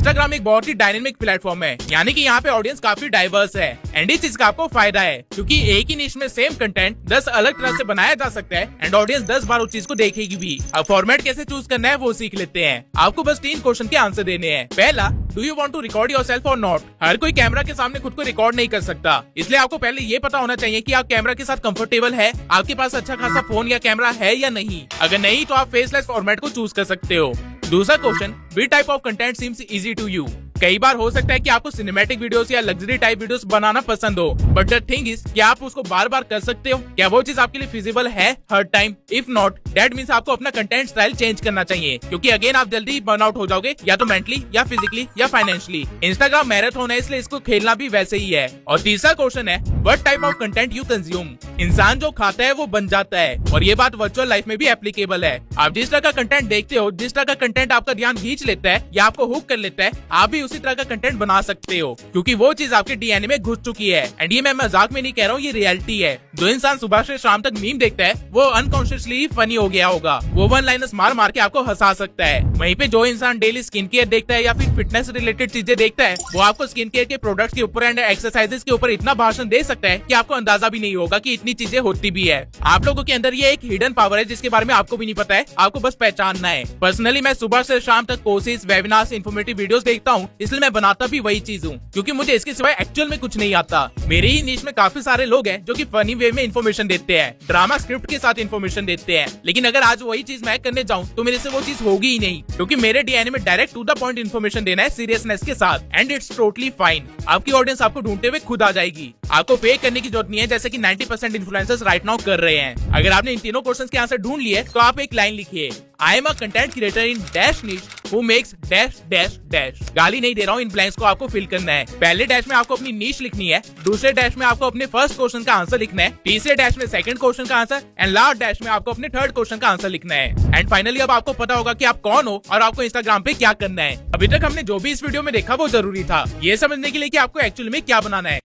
Instagram एक बहुत ही dynamic platform है, यानी कि यहाँ पे ऑडियंस काफी डाइवर्स है एंड इस चीज का आपको फायदा है क्योंकि एक ही निश में सेम कंटेंट 10 अलग तरह से बनाया जा सकता है एंड ऑडियंस 10 बार उस चीज को देखेगी भी। अब फॉर्मेट कैसे चूज करना है वो सीख लेते हैं। आपको बस 3 क्वेश्चन के आंसर देने हैं। पहला, do you want to record yourself और नॉट? हर कोई कैमरा के सामने खुद को रिकॉर्ड नहीं कर सकता, इसलिए आपको पहले ये पता होना चाहिए कि आप कैमरा के साथ कंफर्टेबल है, आपके पास अच्छा खासा फोन या कैमरा है या नहीं। अगर नहीं तो आप फेसलेस फॉर्मेट को चूज कर सकते हो। दूसरा question, which type of content seems easy to you? कई बार हो सकता है कि आपको सिनेमैटिक वीडियोस या लग्जरी टाइप वीडियोस बनाना पसंद हो, बट द थिंग इज कि आप उसको बार बार कर सकते हो? क्या वो चीज आपके लिए फिजिबल है हर time? If not, that means आपको अपना कंटेंट स्टाइल चेंज करना चाहिए क्योंकि अगेन आप जल्दी बर्नआउट हो जाओगे, या तो मेंटली या फिजिकली या फाइनेंशियली। इंस्टाग्राम मैराथन है, इसलिए इसको खेलना भी वैसे ही है। और तीसरा क्वेश्चन है, what type of content you consume? इंसान जो खाता है वो बन जाता है, और ये बात वर्चुअल लाइफ में भी एप्लीकेबल है। आप जिस तरह का कंटेंट देखते हो, जिस तरह का कंटेंट आपका ध्यान खींच लेता है या आपको हुक कर लेता है, आप भी उसी तरह का कंटेंट बना सकते हो क्योंकि वो चीज आपके डीएनए में घुस चुकी है। एंड ये मैं मजाक में नहीं कह रहा हूँ, ये रियलिटी है। जो इंसान सुबह से शाम तक मीम देखता है वो अनकॉन्शियसली फनी हो गया होगा, वो वन लाइनर्स मार मार के आपको हंसा सकता है। वहीं पे जो इंसान डेली स्किन केयर देखता है या फिर फिटनेस रिलेटेड चीजें देखता है, वो आपको स्किन केयर के प्रोडक्ट्स के ऊपर एंड एक्सरसाइजेस के ऊपर इतना भाषण दे सकता है कि आपको अंदाजा भी नहीं होगा कि इतनी चीजें होती भी है। आप लोगों के अंदर ये एक हिडन पावर है जिसके बारे में आपको भी नहीं पता है, आपको बस पहचानना है। पर्सनली मैं सुबह से शाम तक कोर्सेज, वेबिनार्स, इन्फॉर्मेटिव वीडियोस देखता हूँ, इसलिए मैं बनाता भी वही चीज हूँ क्योंकि मुझे इसके सिवाय एक्चुअल में कुछ नहीं आता। मेरे ही नीश में काफी सारे लोग हैं जो कि फनी वे में इन्फॉर्मेशन देते हैं, ड्रामा स्क्रिप्ट के साथ इन्फॉर्मेशन देते हैं, लेकिन अगर आज वही चीज मैं करने जाऊँ तो मेरे से वो चीज होगी ही नहीं क्योंकि मेरे डीएनए में direct to the point information देना है सीरियसनेस के साथ, एंड इट्स टोटली फाइन। आपकी ऑडियंस आपको ढूंढते हुए खुद आ जाएगी, आपको फेक करने की जरूरत नहीं है जैसे कि 90% इन्फ्लुएंसर्स राइट नाउ कर रहे हैं। अगर आपने इन तीनों क्वेश्चंस के आंसर ढूंढ लिए तो आप एक लाइन लिखिए, I am a content creator in dash niche who makes dash dash dash. गाली नहीं दे रहा हूँ, इन ब्लैंक्स को आपको फिल करना है। पहले डैश में आपको अपनी नीश लिखनी है, दूसरे डैश में आपको अपने फर्स्ट क्वेश्चन का आंसर लिखना है, तीसरे डैश में सेकंड क्वेश्चन का आंसर, एंड लास्ट डैश में आपको अपने थर्ड क्वेश्चन का आंसर लिखना है। एंड फाइनली अब आपको पता होगा कि आप कौन हो और आपको इंस्टाग्राम पे क्या करना है। अभी तक हमने जो भी इस वीडियो में देखा वो जरूरी था ये समझने के लिए कि आपको एक्चुअली में क्या बनाना है।